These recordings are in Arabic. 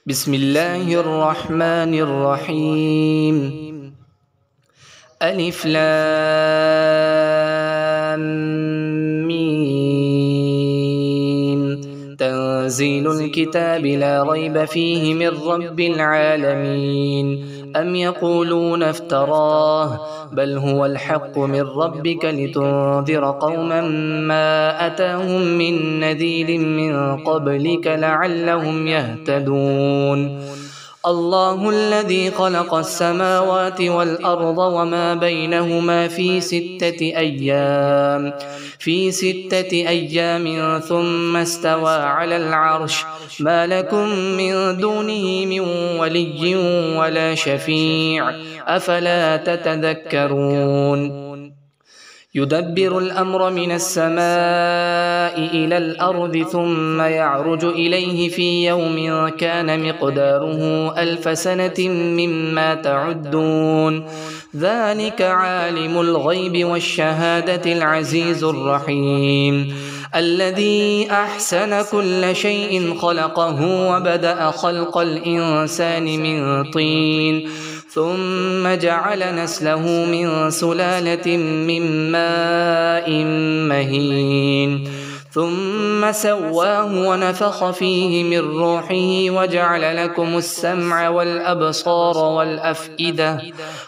بسم الله الرحمن الرحيم. ألف لام ميم. تنزيل الكتاب لا ريب فيه من رب العالمين. أم يقولون افتراه بل هو الحق من ربك لتنذر قوما ما أتاهم من نذير من قبلك لعلهم يهتدون. الله الذي خلق السماوات والأرض وما بينهما في ستة أيام ثم استوى على العرش ما لكم من دونه من ولي ولا شفيع أفلا تتذكرون. يدبر الأمر من السماء إلى الأرض ثم يعرج إليه في يوم كان مقداره 1000 سنة مما تعدون. ذلك عالم الغيب والشهادة العزيز الرحيم الذي أحسن كل شيء خلقه وبدأ خلق الإنسان من طين ثم جعل نسله من سلالة من ماء مهين ثم سواه ونفخ فيه من روحه وجعل لكم السمع والأبصار والأفئدة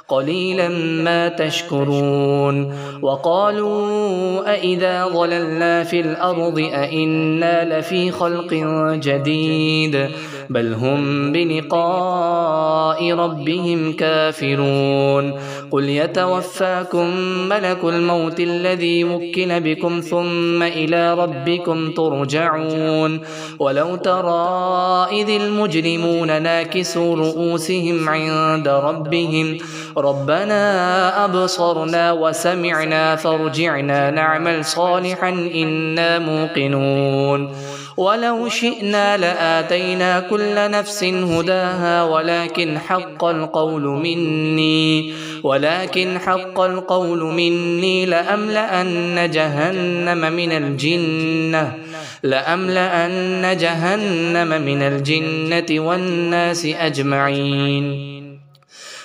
قليلا ما تشكرون. وقالوا أئذا ضللنا في الأرض أئنا لفي خلق جديد بل هم بلقاء ربهم كافرون. قل يتوفاكم ملك الموت الذي وكل بكم ثم إلى ربكم ترجعون. ولو ترى إذ المجرمون ناكسوا رؤوسهم عند ربهم ربنا أبصرنا وسمعنا فارجعنا نعمل صالحا إنا موقنون. ولو شئنا لآتينا كل نفس هداها ولكن حق القول مني لأملأن جهنم من الجنة والناس أجمعين.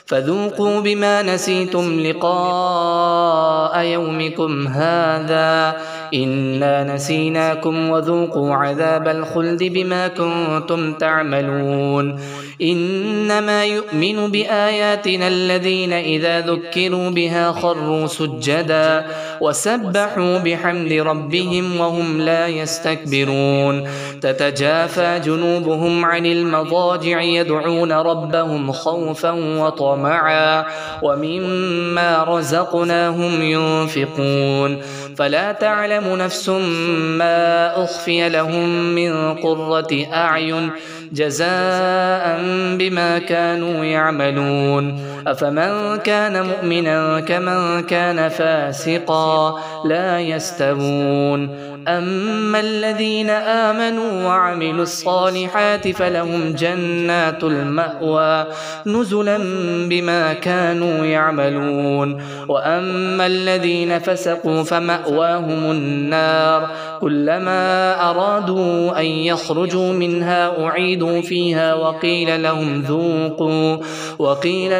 فذوقوا بما نسيتم لقاء يومكم هذا إنا نسيناكم وذوقوا عذاب الخلد بما كنتم تعملون. إنما يؤمن بآياتنا الذين إذا ذكروا بها خروا سجدا وسبحوا بحمد ربهم وهم لا يستكبرون. تتجافى جنوبهم عن المضاجع يدعون ربهم خوفا وطمعا ومما رزقناهم ينفقون. فلا تعلم نفس ما أخفي لهم من قرة أعين جزاء بما كانوا يعملون. أفمن كان مؤمنا كمن كان فاسقا لا يستوون. أما الذين آمنوا وعملوا الصالحات فلهم جنات المأوى نزلا بما كانوا يعملون. وأما الذين فسقوا فمأواهم النار كلما أرادوا أن يخرجوا منها أعيدوا فيها وقيل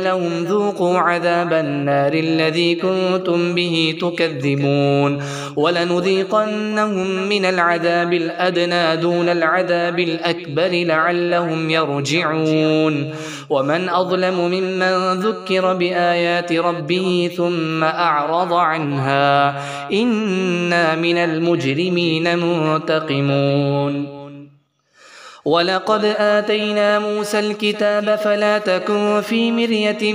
لهم ذوقوا عذاب النار الذي كنتم به تكذبون. ولنذيقنهم من العذاب الأدنى دون العذاب الأكبر لعلهم يرجعون. ومن أظلم ممن ذكر بآيات ربه ثم أعرض عنها إنا من المجرمين منتقمون. ولقد آتينا موسى الكتاب فلا تكن في مرية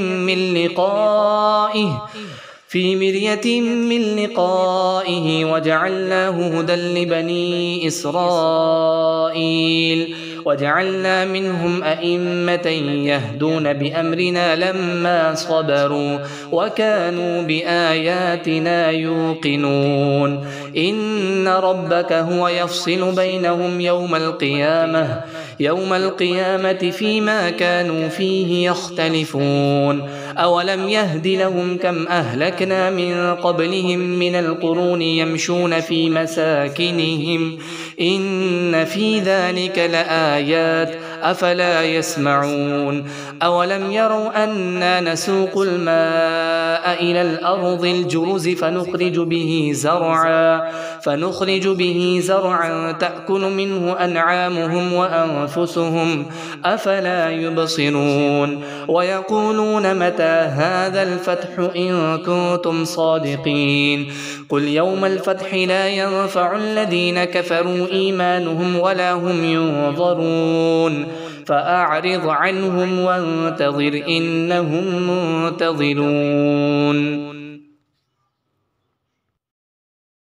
من لقائه وجعلناه هدى لبني إسرائيل وجعلنا منهم أئمة يهدون بأمرنا لما صبروا وكانوا بآياتنا يوقنون. إن ربك هو يفصل بينهم يوم القيامة فيما كانوا فيه يختلفون. أولم يهد لهم كم أهلكنا من قبلهم من القرون يمشون في مساكنهم إن في ذلك لآيات أفلا يسمعون أولم يروا أنا نسوق الماء إلى الأرض الجرز فنخرج به زرعا تأكل منه أنعامهم وأنفسهم أفلا يبصرون ويقولون متى هذا الفتح إن كنتم صادقين قل يوم الفتح لا ينفع الذين كفروا إيمانهم ولا هم ينظرون فأعرض عنهم وانتظر إنهم منتظرون